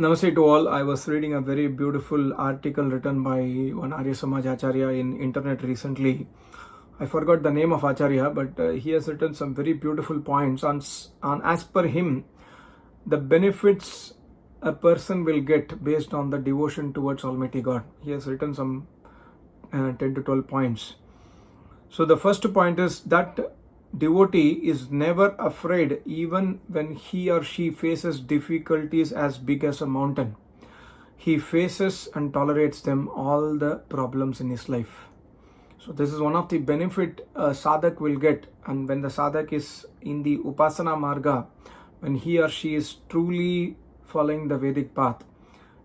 Namaste to all. I was reading a very beautiful article written by one Arya Samaj Acharya in internet recently. I forgot the name of Acharya, but he has written some very beautiful points on as per him, the benefits a person will get based on the devotion towards Almighty God. He has written some 10 to 12 points. So the first point is that devotee is never afraid even when he or she faces difficulties as big as a mountain. He faces and tolerates them all the problems in his life. So this is one of the benefit a sadhak will get, and when the sadhak is in the upasana marga, when he or she is truly following the Vedic path,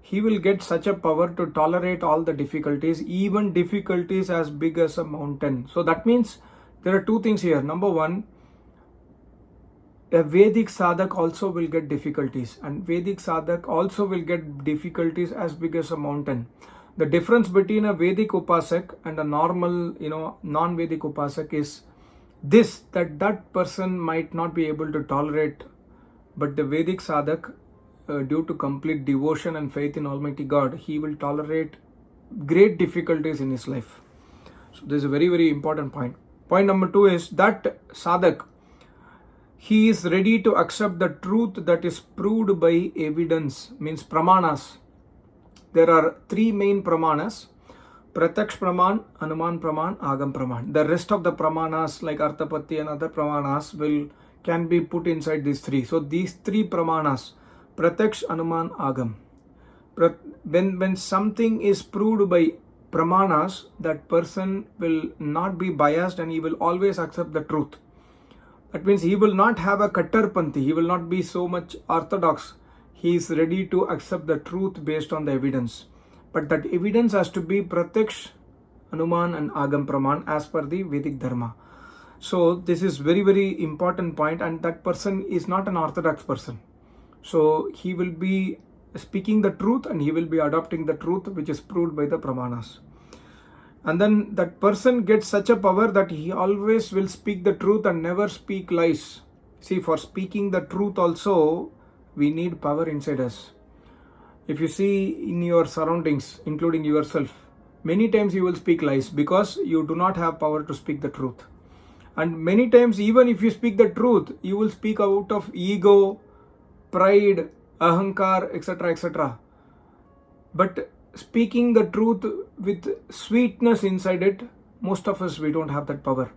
he will get such a power to tolerate all the difficulties, even difficulties as big as a mountain. So that means there are two things here. Number one, a Vedic sadhak also will get difficulties, and Vedic sadhak also will get difficulties as big as a mountain. The difference between a Vedic upasak and a normal, non-Vedic upasak is this, that person might not be able to tolerate, but the Vedic sadhak, due to complete devotion and faith in Almighty God, he will tolerate great difficulties in his life. So this is a very, very important point. Point number two is that sadhak, he is ready to accept the truth that is proved by evidence, means pramanas. There are three main pramanas: pratyaksh praman, anuman praman, agam praman. The rest of the pramanas like arthapatti and other pramanas can be put inside these three. So these three pramanas, pratyaksh, anuman, agam. When something is proved by pramanas, that person will not be biased and he will always accept the truth. That means he will not have a kattarpanthi, he will not be so much orthodox. He is ready to accept the truth based on the evidence. But that evidence has to be pratyaksh, anuman and agam praman as per the Vedic dharma. So this is very, very important point, and that person is not an orthodox person. So he will be speaking the truth and he will be adopting the truth which is proved by the pramanas. And then that person gets such a power that he always will speak the truth and never speak lies. See, for speaking the truth also, we need power inside us. If you see in your surroundings, including yourself, many times you will speak lies because you do not have power to speak the truth. And many times, even if you speak the truth, you will speak out of ego, pride, ahankar, etc., etc. But speaking the truth with sweetness inside it, most of us, we don't have that power.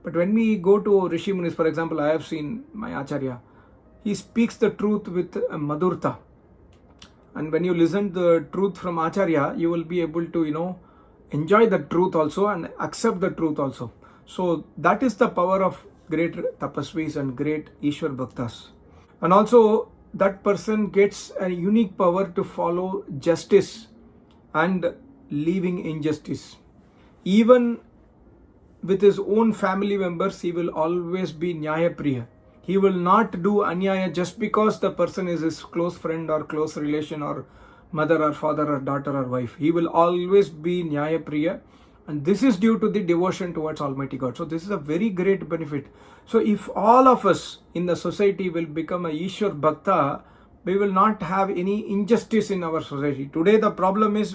But when we go to Rishi Munis, for example, I have seen my Acharya, he speaks the truth with madhurta. And when you listen to the truth from Acharya, you will be able to, enjoy the truth also and accept the truth also. So that is the power of great tapasvis and great Ishwar Bhaktas. And also that person gets a unique power to follow justice and leaving injustice. Even with his own family members, he will always be Nyaya Priya. He will not do anyaya just because the person is his close friend or close relation or mother or father or daughter or wife. He will always be Nyaya Priya, and this is due to the devotion towards Almighty God. So this is a very great benefit. So if all of us in the society will become a Ishwar Bhakta, we will not have any injustice in our society. Today the problem is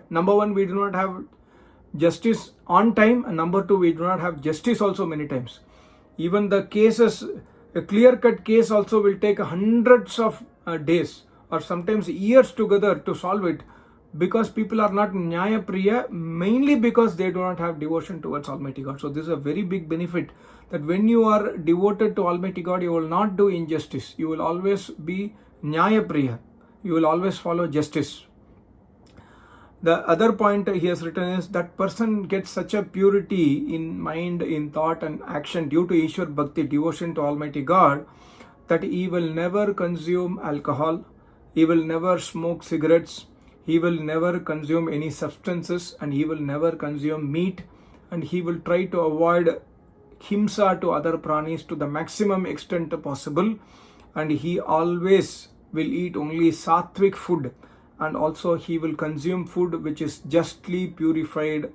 number one, we do not have justice on time, and number two, we do not have justice also many times. Even the cases, a clear-cut case also will take hundreds of days or sometimes years together to solve it, because people are not Nyaya Priya, mainly because they do not have devotion towards Almighty God. So this is a very big benefit, that when you are devoted to Almighty God, you will not do injustice. You will always be Nyaya Priya. You will always follow justice. The other point he has written is that person gets such a purity in mind, in thought and action due to Ishwar Bhakti, devotion to Almighty God, that he will never consume alcohol, he will never smoke cigarettes, he will never consume any substances, and he will never consume meat, and he will try to avoid himsa to other pranis to the maximum extent possible, and he always will eat only sattvic food. And also he will consume food which is justly purified,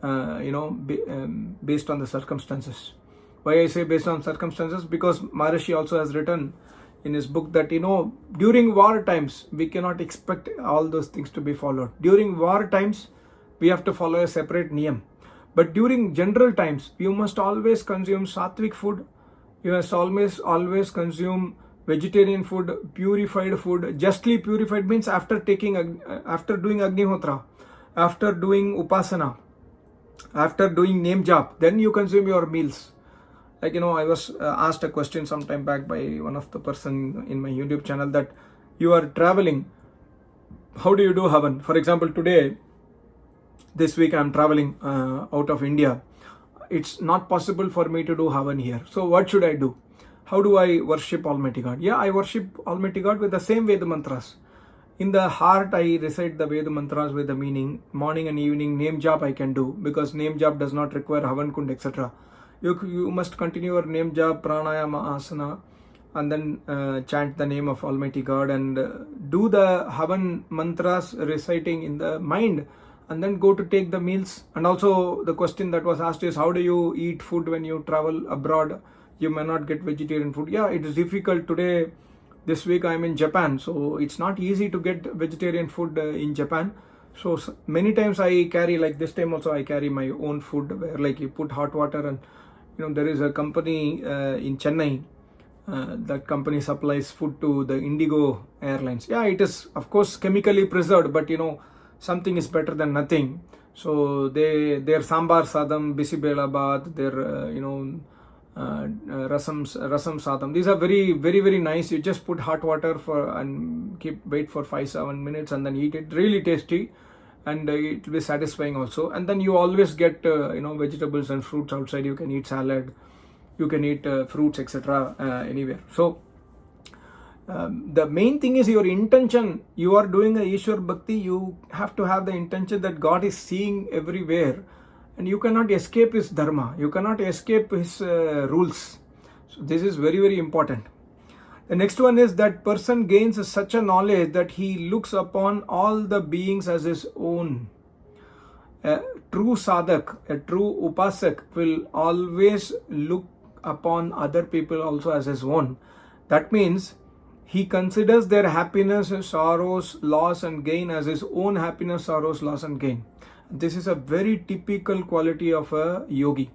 based on the circumstances. Why I say based on circumstances? Because Maharishi also has written in his book that, during war times, we cannot expect all those things to be followed. During war times, we have to follow a separate niyam. But during general times, you must always consume sattvic food. You must always consume vegetarian food, purified food. Justly purified means after doing Agnihotra, after doing Upasana, after doing name jap, then you consume your meals. Like, I was asked a question some time back by one of the person in my YouTube channel that you are traveling, how do you do havan? For example, this week I'm traveling out of India. It's not possible for me to do havan here. So what should I do? How do I worship Almighty God? Yeah, I worship Almighty God with the same Veda mantras. In the heart, I recite the Veda mantras with the meaning. Morning and evening, name jap I can do, because name jap does not require havan kund, etc. You must continue your name jap, pranayama, asana, and then chant the name of Almighty God and do the havan mantras reciting in the mind, and then go to take the meals. And also the question that was asked is, how do you eat food when you travel abroad? You may not get vegetarian food. Yeah, it is difficult today. This week I'm in Japan, so it's not easy to get vegetarian food in Japan. So many times I carry, like this time also I carry my own food, where like you put hot water and there is a company in Chennai, that company supplies food to the Indigo Airlines. Yeah, it is of course chemically preserved, but something is better than nothing. So their sambar sadam, bisibela bath, their rasam sadam, these are very, very, very nice. You just put hot water and wait for 5-7 minutes and then eat it. Really tasty, and it will be satisfying also. And then you always get vegetables and fruits outside. You can eat salad, you can eat fruits, etc. Anywhere. So the main thing is your intention. You are doing a Ishwar Bhakti, you have to have the intention that God is seeing everywhere, and you cannot escape His dharma, you cannot escape His rules. So this is very, very important. The next one is that person gains such a knowledge that he looks upon all the beings as his own. A true sadhak, a true upasak will always look upon other people also as his own. That means he considers their happiness, sorrows, loss and gain as his own happiness, sorrows, loss and gain. This is a very typical quality of a yogi.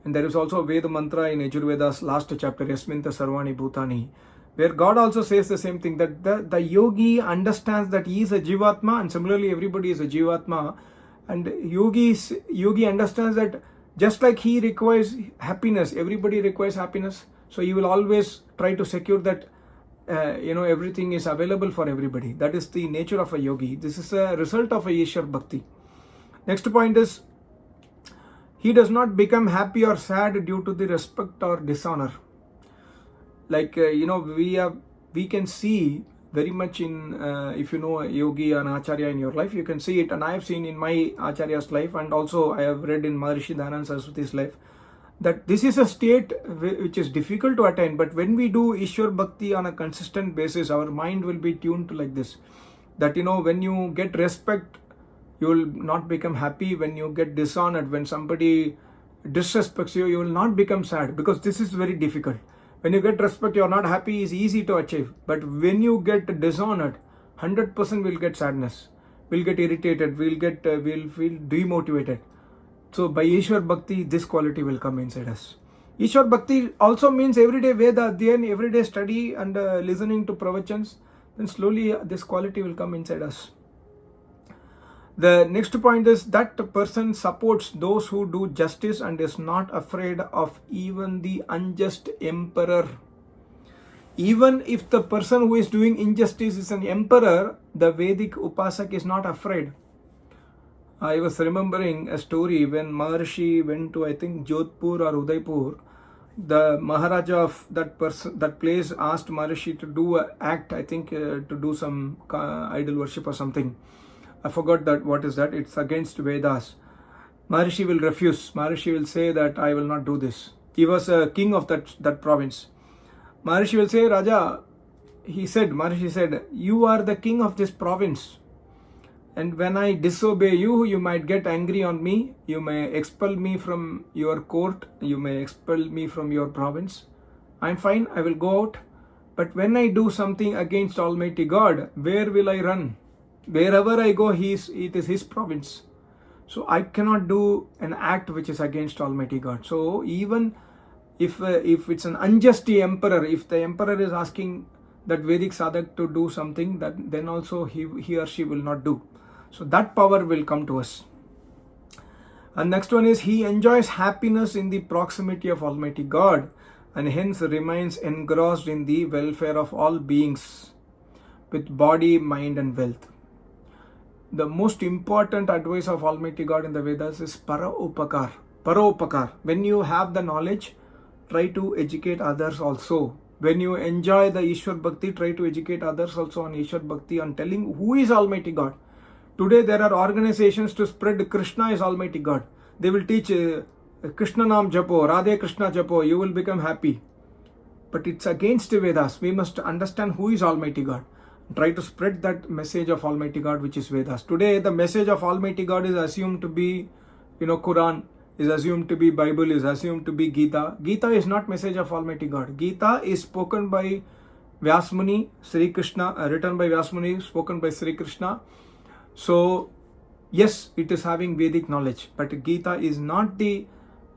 And there is also a Veda mantra in Yajurveda's last chapter, Yasminta Sarvani Bhutani, where God also says the same thing, that the yogi understands that he is a Jivatma, and similarly everybody is a Jivatma. And yogi understands that just like he requires happiness, everybody requires happiness. So he will always try to secure that everything is available for everybody. That is the nature of a yogi. This is a result of a Ishwar Bhakti. Next point is, he does not become happy or sad due to the respect or dishonor. Like we can see very much in if you know a yogi or an acharya in your life, you can see it, and I have seen in my acharya's life, and also I have read in Maharishi Dayananda Saraswati's life, that this is a state which is difficult to attain. But when we do Ishwar Bhakti on a consistent basis, our mind will be tuned to like this, that when you get respect, you will not become happy. When you get dishonored, when somebody disrespects you, you will not become sad, because this is very difficult. When you get respect, you are not happy, is easy to achieve. But when you get dishonored, 100% will get sadness, will get irritated, will feel demotivated. So by Ishwar Bhakti, this quality will come inside us. Ishwar Bhakti also means everyday Veda Adhyan, everyday study and listening to pravachans. Then slowly this quality will come inside us. The next point is that the person supports those who do justice and is not afraid of even the unjust emperor. Even if the person who is doing injustice is an emperor, the Vedic Upasak is not afraid. I was remembering a story when Maharishi went to, I think, Jodhpur or Udaipur. The Maharaja of that place asked Maharishi to do an act, I think to do some idol worship or something. I forgot that what is that. It's against Vedas. Maharishi will refuse. Maharishi will say that I will not do this. He was a king of that province. Maharishi will say, Raja, Maharishi said, you are the king of this province. And when I disobey you, you might get angry on me. You may expel me from your court. You may expel me from your province. I'm fine. I will go out. But when I do something against Almighty God, where will I run? Wherever I go, it is His province. So I cannot do an act which is against Almighty God. So even if it's an unjust emperor, if the emperor is asking that Vedic sadhak to do something, that then also he or she will not do. So that power will come to us. And next one is, he enjoys happiness in the proximity of Almighty God, and hence remains engrossed in the welfare of all beings with body, mind and wealth. The most important advice of Almighty God in the Vedas is para upakar. Para upakar. When you have the knowledge, try to educate others also. When you enjoy the Ishwar Bhakti, try to educate others also on Ishwar Bhakti, on telling who is Almighty God. Today there are organizations to spread Krishna is Almighty God. They will teach Krishna Nam Japo, Radhe Krishna Japo, you will become happy. But it's against the Vedas. We must understand who is Almighty God. Try to spread that message of Almighty God, which is Vedas. Today the message of Almighty God is assumed to be, Quran, is assumed to be Bible, is assumed to be Gita. Gita is not message of Almighty God. Gita is spoken by Vyasmuni, Sri Krishna, written by Vyasmuni, spoken by Sri Krishna. So yes, it is having Vedic knowledge, but Gita is not the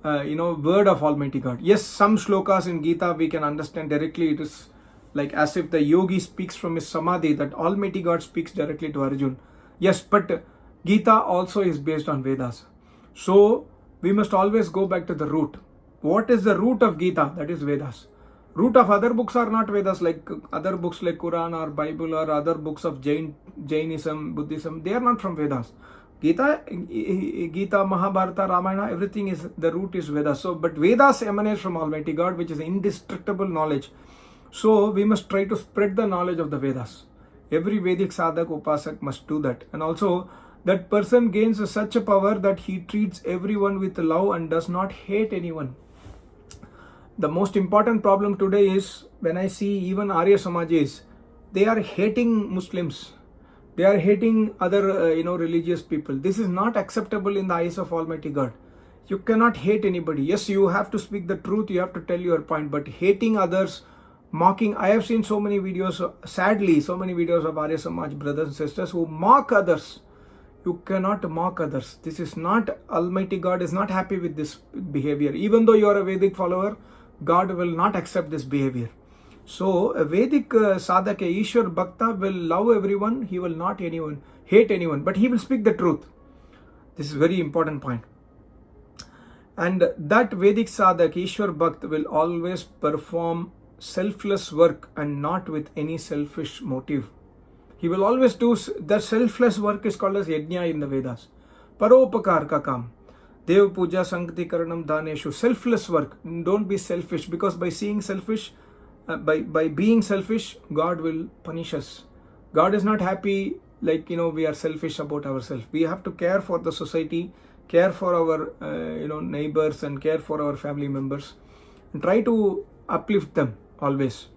word of Almighty God. Yes, some shlokas in Gita we can understand directly. It is like as if the yogi speaks from his samadhi, that Almighty God speaks directly to Arjun. Yes, but Gita also is based on Vedas. So we must always go back to the root. What is the root of Gita? That is Vedas. Root of other books are not Vedas, like other books like Quran or Bible or other books of Jainism, Buddhism. They are not from Vedas. Gita, Mahabharata, Ramayana, everything is, the root is Vedas. So, but Vedas emanates from Almighty God, which is indestructible knowledge. So we must try to spread the knowledge of the Vedas. Every Vedic sadhak, upasak must do that. And also that person gains such a power that he treats everyone with love and does not hate anyone. The most important problem today is when I see even Arya Samajis, they are hating Muslims. They are hating other religious people. This is not acceptable in the eyes of Almighty God. You cannot hate anybody. Yes, you have to speak the truth, you have to tell your point, but hating others, mocking. I have seen so many videos, sadly, so many videos of Arya Samaj brothers and sisters who mock others. You cannot mock others. This is not, Almighty God is not happy with this behavior. Even though you are a Vedic follower, God will not accept this behavior. So a Vedic sadhak, a Ishwar Bhakta will love everyone. He will not hate anyone, but he will speak the truth. This is a very important point. And that Vedic sadhak, Ishwar Bhakt, will always perform selfless work and not with any selfish motive. He will always do the selfless work is called as yajna in the Vedas. Paropakar ka kam. Dev puja sankti karanam dhaneshu. Selfless work. Don't be selfish, because by being selfish, God will punish us. God is not happy we are selfish about ourselves. We have to care for the society, care for our neighbors and care for our family members, and try to uplift them always.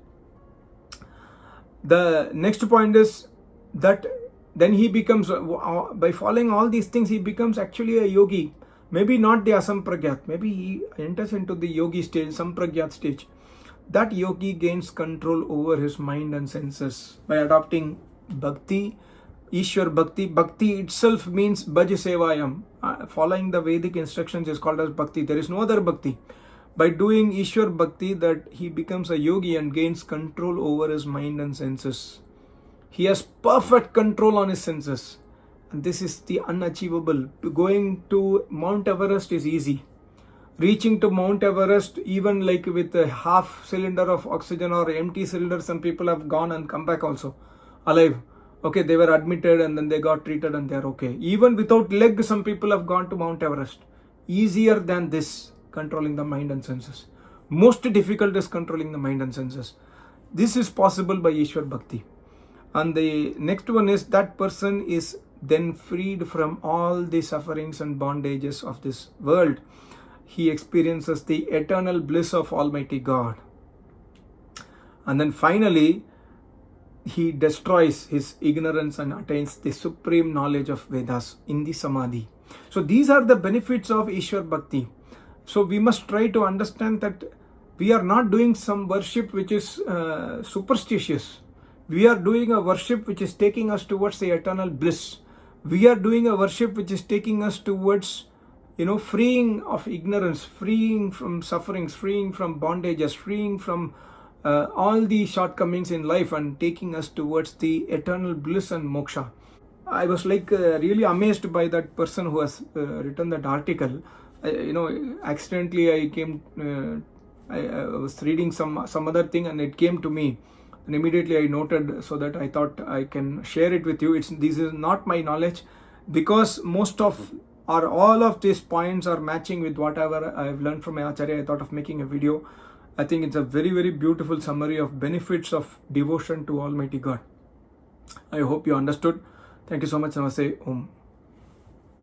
The next point is that then he becomes, by following all these things, he becomes actually a yogi. Maybe not the asampragyat, maybe he enters into the yogi stage, sampragyat stage. That yogi gains control over his mind and senses by adopting bhakti, Ishwar Bhakti. Bhakti itself means bhaj sevayam. Following the Vedic instructions is called as bhakti. There is no other bhakti. By doing Ishwar Bhakti, that he becomes a yogi and gains control over his mind and senses. He has perfect control on his senses. And this is the unachievable. Going to Mount Everest is easy. Reaching to Mount Everest, even with a half cylinder of oxygen or empty cylinder, some people have gone and come back also alive. Okay, they were admitted and then they got treated and they are okay. Even without leg, some people have gone to Mount Everest. Easier than this, controlling the mind and senses. Most difficult is controlling the mind and senses. This is possible by Ishwar Bhakti. And the next one is that person is then freed from all the sufferings and bondages of this world. He experiences the eternal bliss of Almighty God. And then finally, he destroys his ignorance and attains the supreme knowledge of Vedas in the Samadhi. So these are the benefits of Ishwar Bhakti. So we must try to understand that We are not doing some worship which is superstitious. We are doing a worship which is taking us towards the eternal bliss. We are doing a worship which is taking us towards, freeing of ignorance, freeing from sufferings, freeing from bondages, freeing from all the shortcomings in life, and taking us towards the eternal bliss and moksha. I was like really amazed by that person who has written that article. Accidentally I came, I was reading some other thing and it came to me, and immediately I noted, so that I thought I can share it with you. This is not my knowledge, because most of or all of these points are matching with whatever I've learned from my Acharya. I thought of making a video. I think it's a very, very beautiful summary of benefits of devotion to Almighty God. I hope you understood. Thank you so much. Namaste. Om.